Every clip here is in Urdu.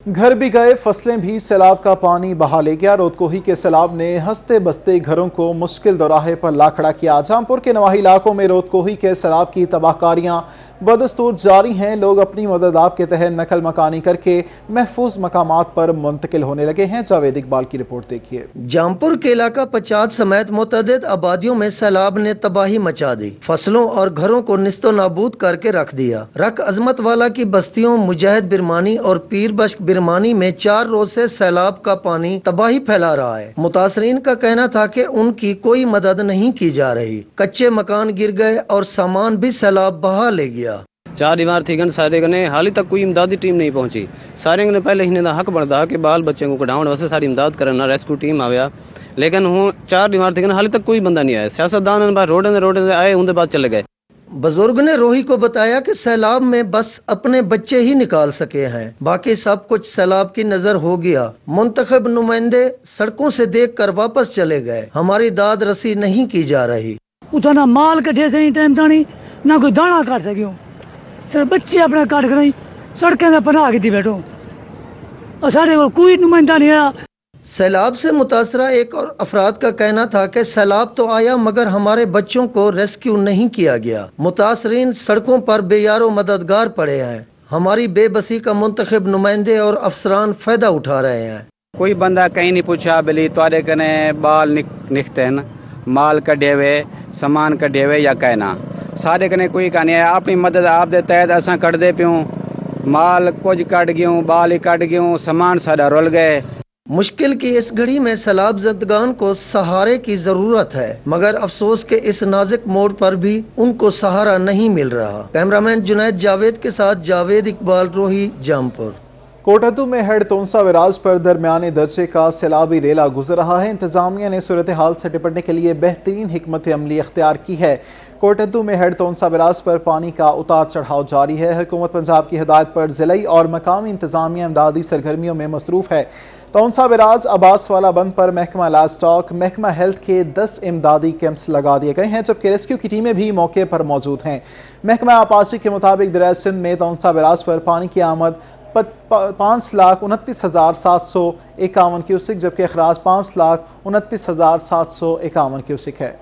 گھر بھی گئے، فصلیں بھی، سیلاب کا پانی بہا لے گیا۔ رودکوہی کے سیلاب نے ہنستے بستے گھروں کو مشکل دوراہے پر لا کھڑا کیا۔ جامپور کے نواحی علاقوں میں رودکوہی کے سیلاب کی تباہ کاریاں بدستور جاری ہیں۔ لوگ اپنی مدد آپ کے تحت نقل مکانی کر کے محفوظ مقامات پر منتقل ہونے لگے ہیں۔ جاوید اقبال کی رپورٹ دیکھیے۔ جامپور کے علاقہ پچات سمیت متعدد آبادیوں میں سیلاب نے تباہی مچا دی، فصلوں اور گھروں کو نیست و نابود کر کے رکھ دیا۔ رک عظمت والا کی بستیوں مجاہد برمانی اور پیر بشک برمانی میں 4 روز سے سیلاب کا پانی تباہی پھیلا رہا ہے۔ متاثرین کا کہنا تھا کہ ان کی کوئی مدد نہیں کی جا رہی، کچے مکان گر گئے اور سامان بھی سیلاب بہا لے گیا۔ 4 دیوار تھی گن سارے گنے حالی تک کوئی امدادی ٹیم نہیں پہنچی۔ سارے نے پہلے ہی حق بڑھتا کہ بال بچوں کو کڈاؤن واسطے ساری امداد کرنا، ریسکیو ٹیم آیا، لیکن ہوں 4 دیوار تھی گن حالی تک کوئی بندہ نہیں آیا۔ سیاستدان روڈ آئے، ان کے بعد چلے گئے۔ بزرگ نے روہی کو بتایا کہ سیلاب میں بس اپنے بچے ہی نکال سکے ہیں، باقی سب کچھ سیلاب کی نظر ہو گیا۔ منتخب نمائندے سڑکوں سے دیکھ کر واپس چلے گئے، ہماری داد رسی نہیں کی جا رہی۔ اتنا نہ مال کٹے سے ٹائم تانی نہ کوئی دانا کاٹ سکیوں، صرف بچے اپنے کاٹ کر سڑکیں میں پناہ کی بیٹھو اور سارے کو کوئی نمائندہ نہیں آیا۔ سیلاب سے متاثرہ ایک اور افراد کا کہنا تھا کہ سیلاب تو آیا مگر ہمارے بچوں کو ریسکیو نہیں کیا گیا۔ متاثرین سڑکوں پر بے یار و مددگار پڑے ہیں، ہماری بے بسی کا منتخب نمائندے اور افسران فائدہ اٹھا رہے ہیں۔ کوئی بندہ کہیں نہیں پوچھا بلی توارے کنے بال نکھتے ہیں، مال کڈے ہوئے، سامان کڈے ہوئے یا کہنا سارے کنے کوئی کہانی ہے۔ اپنی مدد آپ دے تحت اساں کٹ دے پیوں، مال کچھ کٹ گیوں، بال ہی کٹ گیوں، سامان سارا رول گئے۔ مشکل کی اس گھڑی میں سیلاب زدگان کو سہارے کی ضرورت ہے، مگر افسوس کہ اس نازک موڑ پر بھی ان کو سہارا نہیں مل رہا۔ کیمرامین جنید جاوید کے ساتھ جاوید اقبال، روہی، جامپور۔ کوٹھدو میں ہیڈ تونسا وراج پر درمیانے درجے کا سیلابی ریلا گزر رہا ہے۔ انتظامیہ نے صورتحال سے نپٹنے کے لیے بہترین حکمت عملی اختیار کی ہے۔ کوٹھدو میں ہیڈ تونسا وراج پر پانی کا اتار چڑھاؤ جاری ہے۔ حکومت پنجاب کی ہدایت پر ضلعی اور مقامی انتظامیہ امدادی سرگرمیوں میں مصروف ہے۔ تونسا وراج عباس والا بند پر محکمہ لائف سٹاک، محکمہ ہیلتھ کے 10 امدادی کیمپس لگا دیے گئے ہیں، جبکہ ریسکیو کی ٹیمیں بھی موقع پر موجود ہیں۔ محکمہ آبپاشی کے مطابق دریائے سندھ میں تونسا وراج پر پانی کی آمد 5,29,751 کیوسک جبکہ اخراج 5,29,751 کیوسک ہے۔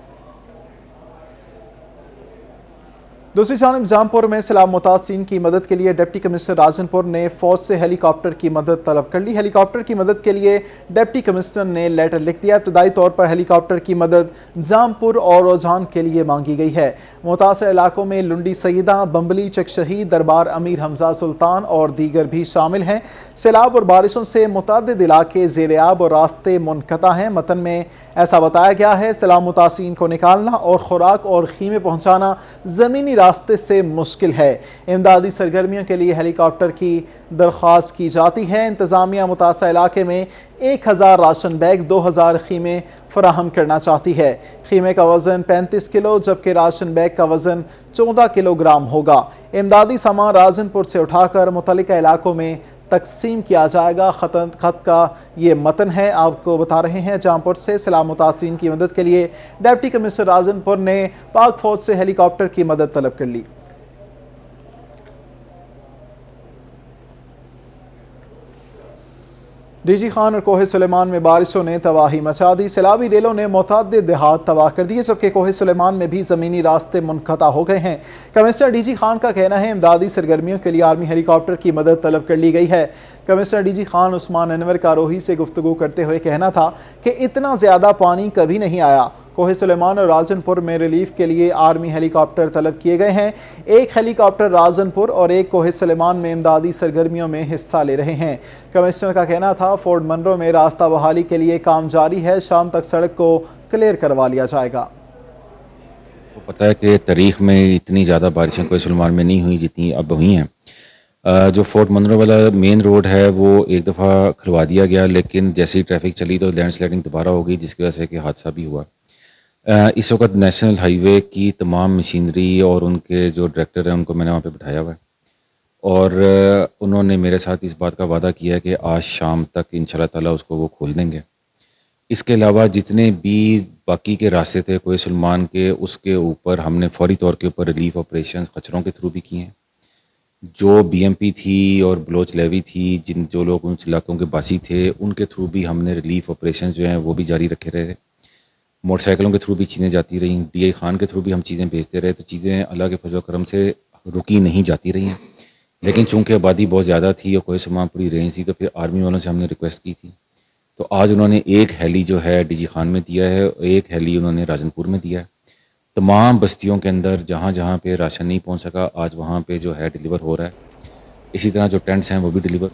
دوسری جانب جامپور میں سیلاب متاثرین کی مدد کے لیے ڈپٹی کمشنر راجن پور نے فوج سے ہیلی کاپٹر کی مدد طلب کر لی۔ ہیلی کاپٹر کی مدد کے لیے ڈپٹی کمشنر نے لیٹر لکھ دیا۔ ابتدائی طور پر ہیلی کاپٹر کی مدد جامپور اور روجان کے لیے مانگی گئی ہے۔ متاثرہ علاقوں میں لنڈی سیدہ، بمبلی، چک شہید، دربار امیر حمزہ سلطان اور دیگر بھی شامل ہیں۔ سیلاب اور بارشوں سے متعدد علاقے زیر آب اور راستے منقطع ہیں۔ متن میں ایسا بتایا گیا ہے، سیلاب متاثرین کو نکالنا اور خوراک اور خیمے پہنچانا زمینی راستے سے مشکل ہے۔ امدادی سرگرمیوں کے لیے ہیلی کاپٹر کی درخواست کی جاتی ہے۔ انتظامیہ متاثرہ علاقے میں 1000 راشن بیگ، 2000 خیمے فراہم کرنا چاہتی ہے۔ خیمے کا وزن 35 کلو جبکہ راشن بیگ کا وزن 14 کلو گرام ہوگا۔ امدادی سامان راجن پور سے اٹھا کر متعلقہ علاقوں میں تقسیم کیا جائے گا۔ خط کا یہ متن ہے، آپ کو بتا رہے ہیں جامپور سے سیلاب متاثرین کی مدد کے لیے ڈپٹی کمشنر راجن پور نے پاک فوج سے ہیلی کاپٹر کی مدد طلب کر لی۔ ڈی جی خان اور کوہ سلیمان میں بارشوں نے تباہی مچا دی۔ سیلابی ریلوں نے متعدد دیہات تباہ کر دیے جبکہ کوہ سلیمان میں بھی زمینی راستے منقطع ہو گئے ہیں۔ کمشنر ڈی جی خان کا کہنا ہے امدادی سرگرمیوں کے لیے آرمی ہیلی کاپٹر کی مدد طلب کر لی گئی ہے۔ کمشنر ڈی جی خان عثمان انور کا روہی سے گفتگو کرتے ہوئے کہنا تھا کہ اتنا زیادہ پانی کبھی نہیں آیا۔ کوہ سلیمان اور راجن پور میں ریلیف کے لیے آرمی ہیلی کاپٹر طلب کیے گئے ہیں۔ ایک ہیلی کاپٹر راجن پور اور ایک کوہ سلیمان میں امدادی سرگرمیوں میں حصہ لے رہے ہیں۔ کمشنر کا کہنا تھا فورٹ منرو میں راستہ بحالی کے لیے کام جاری ہے، شام تک سڑک کو کلیئر کروا لیا جائے گا۔ پتہ ہے کہ تاریخ میں اتنی زیادہ بارشیں کوہ سلیمان میں نہیں ہوئی جتنی اب ہوئی ہیں۔ جو فورٹ منرو والا مین روڈ ہے وہ ایک دفعہ کھلوا دیا گیا، لیکن جیسے ہی ٹریفک چلی تو لینڈ سلائڈنگ دوبارہ ہو گئی جس کی وجہ سے کہ حادثہ بھی ہوا۔ اس وقت نیشنل ہائی وے کی تمام مشینری اور ان کے جو ڈائریکٹر ہیں ان کو میں نے وہاں پہ بٹھایا ہوا ہے اور انہوں نے میرے ساتھ اس بات کا وعدہ کیا ہے کہ آج شام تک انشاءاللہ تعالیٰ اس کو وہ کھول دیں گے۔ اس کے علاوہ جتنے بھی باقی کے راستے تھے کوہ سلیمان کے، اس کے اوپر ہم نے فوری طور کے اوپر ریلیف آپریشن خچروں کے تھرو بھی کیے ہیں۔ جو بی ایم پی تھی اور بلوچ لیوی تھی، جو لوگ ان علاقوں کے باسی تھے، ان کے تھرو بھی ہم نے ریلیف آپریشن جو ہیں وہ بھی جاری رکھے رہے. موٹر سائیکلوں کے تھرو بھی چیزیں جاتی رہیں، ڈی آئی خان کے تھرو بھی ہم چیزیں بھیجتے رہے، تو چیزیں اللہ کے فضل و کرم سے رکی نہیں جاتی رہی ہیں. لیکن چونکہ آبادی بہت زیادہ تھی اور کوئی سامان پوری رینج تھی، تو پھر آرمی والوں سے ہم نے ریکویسٹ کی تھی. تو آج انہوں نے ایک ہیلی جو ہے ڈی جی خان میں دیا ہے، ایک ہیلی انہوں نے راجن پور میں دیا ہے. تمام بستیوں کے اندر جہاں جہاں پہ راشن نہیں پہنچ سکا، آج وہاں پہ جو ہے ڈیلیور ہو رہا ہے. اسی طرح جو ٹینٹس ہیں وہ بھی ڈیلیور.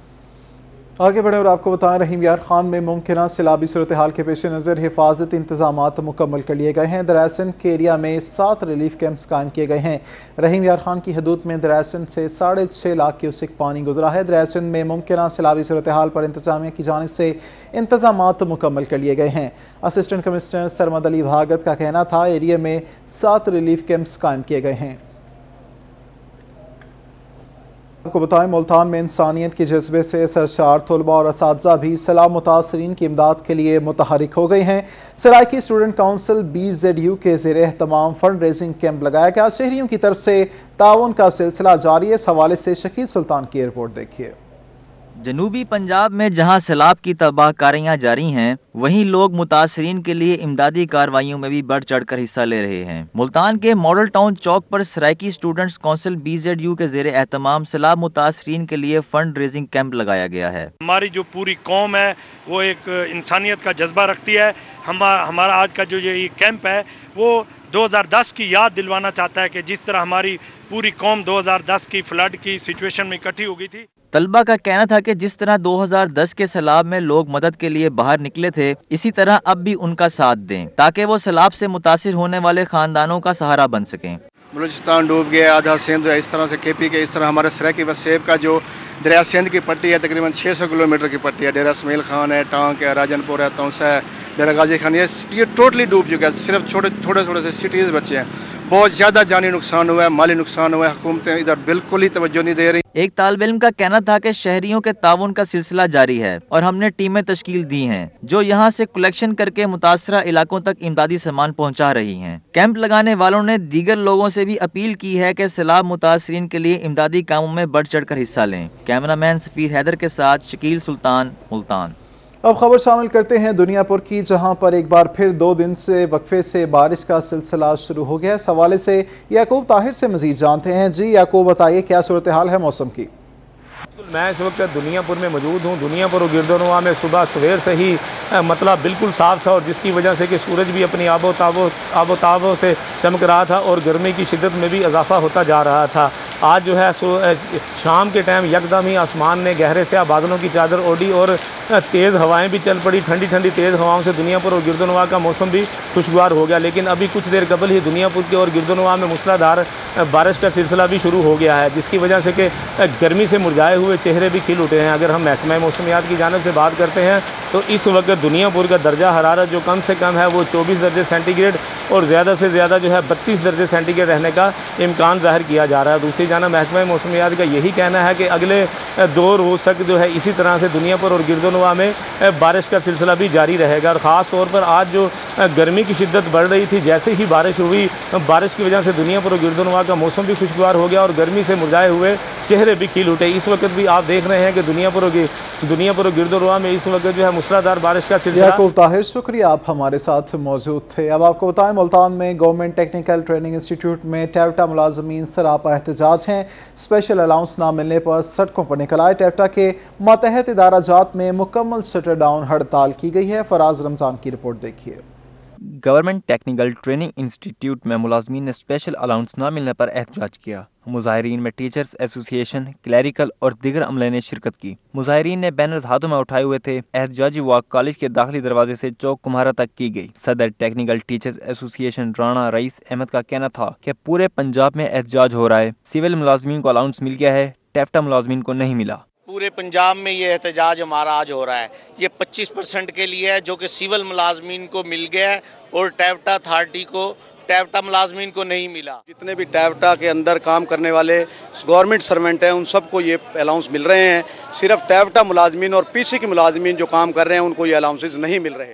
آگے بڑھیں اور آپ کو بتائیں، رحیم یار خان میں ممکنہ سیلابی صورتحال کے پیش نظر حفاظتی انتظامات مکمل کر لیے گئے ہیں. دراسن کے ایریا میں 7 ریلیف کیمپس قائم کیے گئے ہیں. رحیم یار خان کی حدود میں دراسن سے 6.5 لاکھ کیوسک پانی گزرا ہے. دراسن میں ممکنہ سیلابی صورتحال پر انتظامیہ کی جانب سے انتظامات مکمل کر لیے گئے ہیں. اسسٹنٹ کمشنر سرمد علی بھاگت کا کہنا تھا ایریا میں 7 ریلیف کیمپس قائم کیے گئے ہیں. آپ کو بتائیں، ملتان میں انسانیت کے جذبے سے سرشار طلباء اور اساتذہ بھی سیلاب متاثرین کی امداد کے لیے متحرک ہو گئے ہیں. سرائکی اسٹوڈنٹ کونسل BZU کے زیر اہتمام فنڈ ریزنگ کیمپ لگایا گیا. شہریوں کی طرف سے تعاون کا سلسلہ جاری ہے. اس حوالے سے شکیل سلطان کی رپورٹ دیکھیے. جنوبی پنجاب میں جہاں سیلاب کی تباہ کاریاں جاری ہیں، وہیں لوگ متاثرین کے لیے امدادی کارروائیوں میں بھی بڑھ چڑھ کر حصہ لے رہے ہیں. ملتان کے ماڈل ٹاؤن چوک پر سرائکی اسٹوڈنٹس کونسل BZU کے زیر اہتمام سیلاب متاثرین کے لیے فنڈ ریزنگ کیمپ لگایا گیا ہے. ہماری جو پوری قوم ہے وہ ایک انسانیت کا جذبہ رکھتی ہے. ہمارا آج کا جو یہ کیمپ ہے وہ 2010 کی یاد دلوانا چاہتا ہے کہ جس طرح ہماری پوری قوم 2010 کی فلڈ کی سچویشن میں اکٹھی ہو گئی تھی. طلبہ کا کہنا تھا کہ جس طرح 2010 کے سیلاب میں لوگ مدد کے لیے باہر نکلے تھے، اسی طرح اب بھی ان کا ساتھ دیں تاکہ وہ سیلاب سے متاثر ہونے والے خاندانوں کا سہارا بن سکیں. بلوچستان ڈوب گیا، آدھا سندھ اس طرح سے KP کے، اس طرح ہمارے سرائکی وسیب کا جو دریا سندھ کی پٹی ہے تقریباً 600 کلومیٹر کی پٹی ہے. ڈیرہ اسماعیل خان ہے، ٹانک ہے، راجن پور ہے، تونسا ہے، ڈیرہ غازی خان، یہ ٹوٹلی ڈوب چکا ہے. صرف تھوڑے سے سٹیز بچے ہیں. بہت زیادہ جانی نقصان ہوا ہے، مالی نقصان ہوا ہے. حکومتیں ادھر بالکل ہی توجہ نہیں دے رہی. ایک طالب علم کا کہنا تھا کہ شہریوں کے تعاون کا سلسلہ جاری ہے اور ہم نے ٹیمیں تشکیل دی ہیں جو یہاں سے کلیکشن کر کے متاثرہ علاقوں تک امدادی سامان پہنچا رہی ہیں. کیمپ لگانے والوں نے دیگر لوگوں سے بھی اپیل کی ہے کہ سیلاب متاثرین کے لیے امدادی کاموں میں بڑھ چڑھ کر حصہ لیں. کیمرہ مین سفیر حیدر کے ساتھ شکیل سلطان، ملتان. اب خبر شامل کرتے ہیں دنیا پور کی، جہاں پر ایک بار پھر 2 دن سے وقفے سے بارش کا سلسلہ شروع ہو گیا. اس حوالے سے یعقوب طاہر سے مزید جانتے ہیں. جی یعقوب، بتائیے کیا صورتحال ہے موسم کی؟ میں اس وقت دنیا پور میں موجود ہوں. دنیا پور و گرد و نواح میں صبح سویر سے ہی مطلب بالکل صاف تھا، اور جس کی وجہ سے کہ سورج بھی اپنی آب و تاب سے چمک رہا تھا اور گرمی کی شدت میں بھی اضافہ ہوتا جا رہا تھا. آج جو ہے شام کے ٹائم یکدم ہی آسمان نے گہرے سے بادلوں کی چادر اوڑھی اور تیز ہوائیں بھی چل پڑی. ٹھنڈی ٹھنڈی تیز ہواؤں سے دنیا پور اور گرد و نواح کا موسم بھی خوشگوار ہو گیا. لیکن ابھی کچھ دیر قبل ہی دنیا پور کے اور گرد و نواح میں موسلا دھار بارش کا سلسلہ بھی شروع ہو گیا ہے، جس کی وجہ سے کہ گرمی سے مرجھائے ہوئے چہرے بھی کھل اٹھے ہیں. اگر ہم محکمہ موسمیات کی جانب سے بات کرتے ہیں تو اس وقت دنیا پور کا درجہ حرارت جو کم سے کم ہے وہ 24 درجے سینٹی گریڈ اور زیادہ سے زیادہ جو ہے 32 درجے سینٹی گریڈ رہنے کا امکان ظاہر کیا جا رہا ہے. دوسری جانب محکمہ موسمیات کا یہی کہنا ہے کہ اگلے 2 روز تک جو ہے اسی طرح سے دنیا پور اور گرد و نواح میں بارش کا سلسلہ بھی جاری رہے گا. اور خاص طور پر آج جو گرمی کی شدت بڑھ رہی تھی، جیسے ہی بارش ہوئی، بارش کی وجہ سے دنیا پور اور گرد و نواح کا موسم بھی خوشگوار ہو گیا اور گرمی سے مرجھائے ہوئے چہرے بھی کھل اٹھے. اس وقت بھی آپ دیکھ رہے ہیں کہ دنیا پور اور گرد و نواح میں اس وقت جو ہے موسلادھار بارش کا سلسلہ. یعقوب طاہر، شکریہ، آپ ہمارے ساتھ موجود تھے. اب آپ کو بتائیں، ملتان میں گورنمنٹ ٹیکنیکل ٹریننگ انسٹیٹیوٹ میں ٹیوٹا ملازمین سراپا احتجاج ہیں. اسپیشل الاؤنس نہ ملنے پر سڑکوں پر نکل آئے. ٹیوٹا کے ماتحت ادارہ جات میں مکمل شٹر ڈاؤن ہڑتال کی گئی ہے. فراز رمضان کی رپورٹ دیکھیے. گورنمنٹ ٹیکنیکل ٹریننگ انسٹیٹیوٹ میں ملازمین نے اسپیشل الاؤنس نہ ملنے پر احتجاج کیا. مظاہرین میں ٹیچرز ایسوسی ایشن، کلیریکل اور دیگر عملے نے شرکت کی. مظاہرین نے بینرز ہاتھوں میں اٹھائے ہوئے تھے. احتجاجی واک کالج کے داخلی دروازے سے چوک کمہارا تک کی گئی. صدر ٹیکنیکل ٹیچرز ایسوسی ایشن رانا رئیس احمد کا کہنا تھا کہ پورے پنجاب میں احتجاج ہو رہا ہے. سول ملازمین کو الاؤنس مل گیا ہے، ٹیفٹا ملازمین کو نہیں ملا. پورے پنجاب میں یہ احتجاج ہمارا آج ہو رہا ہے. یہ 25% کے لیے ہے جو کہ سول ملازمین کو مل گیا ہے اور ٹیفٹا اتھارٹی کو، ٹیفٹا ملازمین کو نہیں ملا. جتنے بھی ٹیوٹا کے اندر کام کرنے والے گورنمنٹ سرونٹ ہیں ان سب کو یہ الاؤنس مل رہے ہیں. صرف ٹیوٹا ملازمین اور PC کے ملازمین جو کام کر رہے ہیں ان کو یہ الاؤنسز نہیں مل رہے.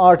8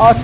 8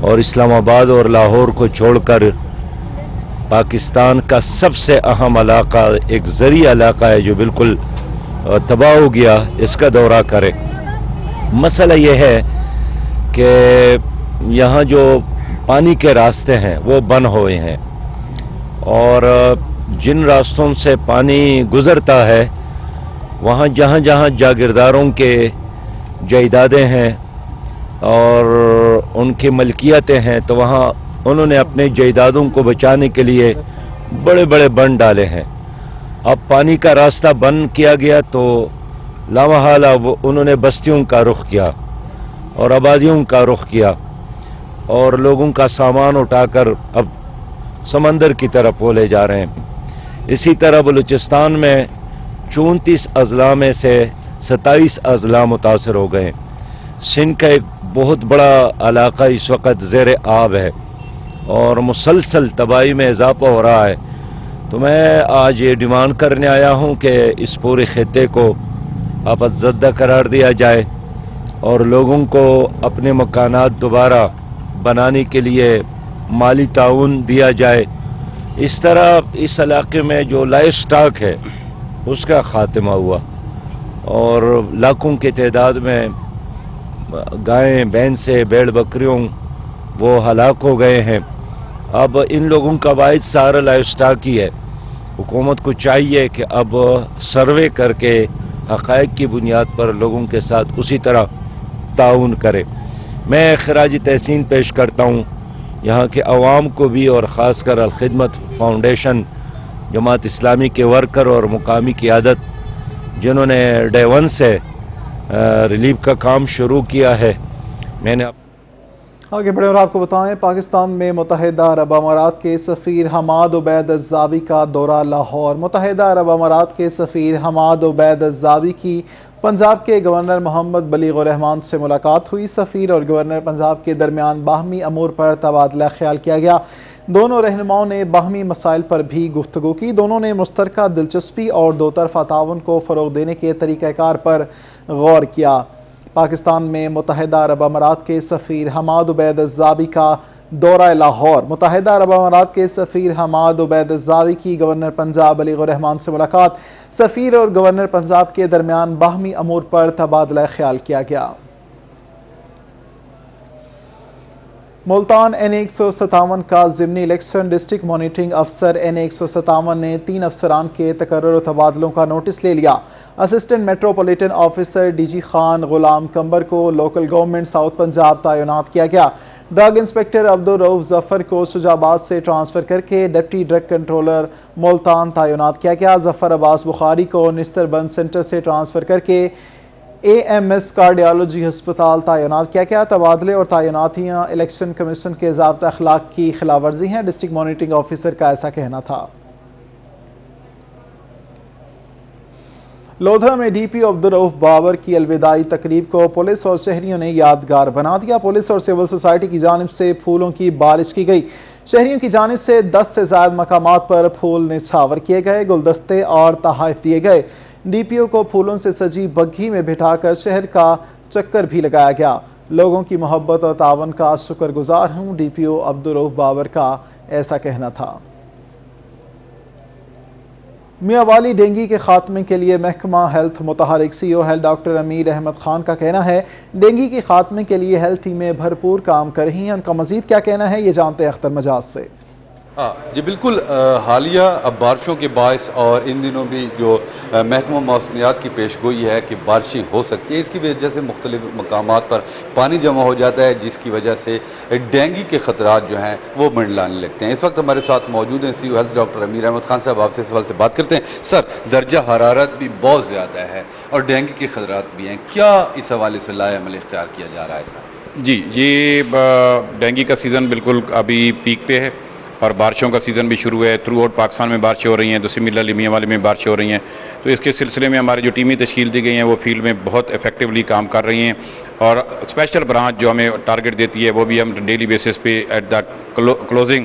اور اسلام آباد اور لاہور کو چھوڑ کر پاکستان کا سب سے اہم علاقہ ایک زرعی علاقہ ہے جو بالکل تباہ ہو گیا، اس کا دورہ کرے۔ مسئلہ یہ ہے کہ یہاں جو پانی کے راستے ہیں وہ بند ہوئے ہیں، اور جن راستوں سے پانی گزرتا ہے وہاں جہاں جہاں جاگیرداروں کے جائیدادیں ہیں اور ان کی ملکیتیں ہیں تو وہاں انہوں نے اپنے جائیدادوں کو بچانے کے لیے بڑے بڑے بند ڈالے ہیں۔ اب پانی کا راستہ بند کیا گیا تو لامحالہ انہوں نے بستیوں کا رخ کیا اور آبادیوں کا رخ کیا، اور لوگوں کا سامان اٹھا کر اب سمندر کی طرف وہ لے جا رہے ہیں۔ اسی طرح بلوچستان میں 34 اضلاع میں سے 27 اضلاع متاثر ہو گئے۔ سندھ کا ایک بہت بڑا علاقہ اس وقت زیر آب ہے اور مسلسل تباہی میں اضافہ ہو رہا ہے۔ تو میں آج یہ ڈیمانڈ کرنے آیا ہوں کہ اس پورے خطے کو آفت زدہ قرار دیا جائے اور لوگوں کو اپنے مکانات دوبارہ بنانے کے لیے مالی تعاون دیا جائے۔ اس طرح اس علاقے میں جو لائف سٹاک ہے اس کا خاتمہ ہوا اور لاکھوں کی تعداد میں گائیں بھینسیں بیڑ بکریوں وہ ہلاک ہو گئے ہیں۔ اب ان لوگوں کا واحد سارا لائف سٹاک ہی ہے۔ حکومت کو چاہیے کہ اب سروے کر کے حقائق کی بنیاد پر لوگوں کے ساتھ اسی طرح تعاون کرے۔ میں خراج تحسین پیش کرتا ہوں یہاں کے عوام کو بھی، اور خاص کر الخدمت فاؤنڈیشن جماعت اسلامی کے ورکر اور مقامی قیادت جنہوں نے ڈے 1 سے ریلیف کا کام شروع کیا ہے۔ میں نے آگے بڑھے اور آپ کو بتائیں، پاکستان میں متحدہ عرب امارات کے سفیر حماد عبید الزاوی کا دورہ لاہور۔ متحدہ عرب امارات کے سفیر حماد عبید الزاوی کی پنجاب کے گورنر محمد بلیغ الرحمان سے ملاقات ہوئی۔ سفیر اور گورنر پنجاب کے درمیان باہمی امور پر تبادلہ خیال کیا گیا۔ دونوں رہنماؤں نے باہمی مسائل پر بھی گفتگو کی۔ دونوں نے مشترکہ دلچسپی اور دو طرفہ تعاون کو فروغ دینے کے طریقہ کار پر غور کیا۔ پاکستان میں متحدہ عرب امارات کے سفیر حماد عبید الزاوی کا دورہ لاہور۔ متحدہ عرب امارات کے سفیر حماد عبید الزاوی کی گورنر پنجاب بلیغ الرحمان سے ملاقات۔ سفیر اور گورنر پنجاب کے درمیان باہمی امور پر تبادلہ خیال کیا گیا۔ ملتان N157 کا ضمنی الیکشن ڈسٹرکٹ مانیٹرنگ افسر N157 نے 3 افسران کے تقرر و تبادلوں کا نوٹس لے لیا۔ Assistant metropolitan officer D G Khan Ghulam Qambar کو لوکل گورنمنٹ ساؤتھ پنجاب تعینات کیا گیا۔ ڈرگ انسپیکٹر عبدالرؤف ظفر کو شجاع آباد سے ٹرانسفر کر کے ڈپٹی ڈرگ کنٹرولر ملتان تعینات کیا گیا۔ ظفر عباس بخاری کو نستر بند سینٹر سے ٹرانسفر کر کے AMS کارڈیالوجی ہسپتال تعینات کیا گیا۔ تبادلے اور تعیناتیاں الیکشن کمیشن کے ضابطہ اخلاق کی خلاف ورزی ہیں، ڈسٹرکٹ مانیٹرنگ آفیسر کا ایسا کہنا تھا۔ لودھا میں ڈی پی عبدالرؤف بابر کی الوداعی تقریب کو پولیس اور شہریوں نے یادگار بنا دیا۔ پولیس اور سول سوسائٹی کی جانب سے پھولوں کی بارش کی گئی۔ شہریوں کی جانب سے 10 سے زائد مقامات پر پھول نچھاور کیے گئے، گلدستے اور تحائف دیے گئے۔ ڈی پی او کو پھولوں سے سجی بگھی میں بٹھا کر شہر کا چکر بھی لگایا گیا۔ لوگوں کی محبت اور تعاون کا شکر گزار ہوں، ڈی پی او عبدالرؤف بابر کا ایسا کہنا تھا۔ میاں والی ڈینگی کے خاتمے کے لیے محکمہ ہیلتھ متحرک سی او ہیلتھ ڈاکٹر امیر احمد خان کا کہنا ہے ڈینگی کے خاتمے کے لیے ہیلتھ ٹیمیں بھرپور کام کر رہی ہیں۔ ان کا مزید کیا کہنا ہے یہ جانتے ہیں اختر مجاز سے۔ جی بالکل، حالیہ بارشوں کے باعث اور ان دنوں بھی جو محکمہ موسمیات کی پیشگوئی ہے کہ بارشیں ہو سکتی ہیں، اس کی وجہ سے مختلف مقامات پر پانی جمع ہو جاتا ہے، جس کی وجہ سے ڈینگی کے خطرات جو ہیں وہ منڈلانے لگتے ہیں۔ اس وقت ہمارے ساتھ موجود ہیں سی او ہیلتھ ڈاکٹر امیر احمد خان صاحب، آپ سے اس سوال سے بات کرتے ہیں۔ سر، درجہ حرارت بھی بہت زیادہ ہے اور ڈینگی کے خطرات بھی ہیں، کیا اس حوالے سے لائے عمل اختیار کیا جا رہا ہے سر؟ جی، یہ ڈینگی کا سیزن بالکل ابھی پیک پہ ہے اور بارشوں کا سیزن بھی شروع ہے۔ تھرو آؤٹ پاکستان میں بارشیں ہو رہی ہیں، تو سملرلی میاں والی میں بارشیں ہو رہی ہیں، تو اس کے سلسلے میں ہماری جو ٹیمیں تشکیل دی گئی ہیں وہ فیلڈ میں بہت افیکٹولی کام کر رہی ہیں، اور اسپیشل برانچ جو ہمیں ٹارگٹ دیتی ہے وہ بھی ہم ڈیلی بیسس پہ ایٹ دا کلوزنگ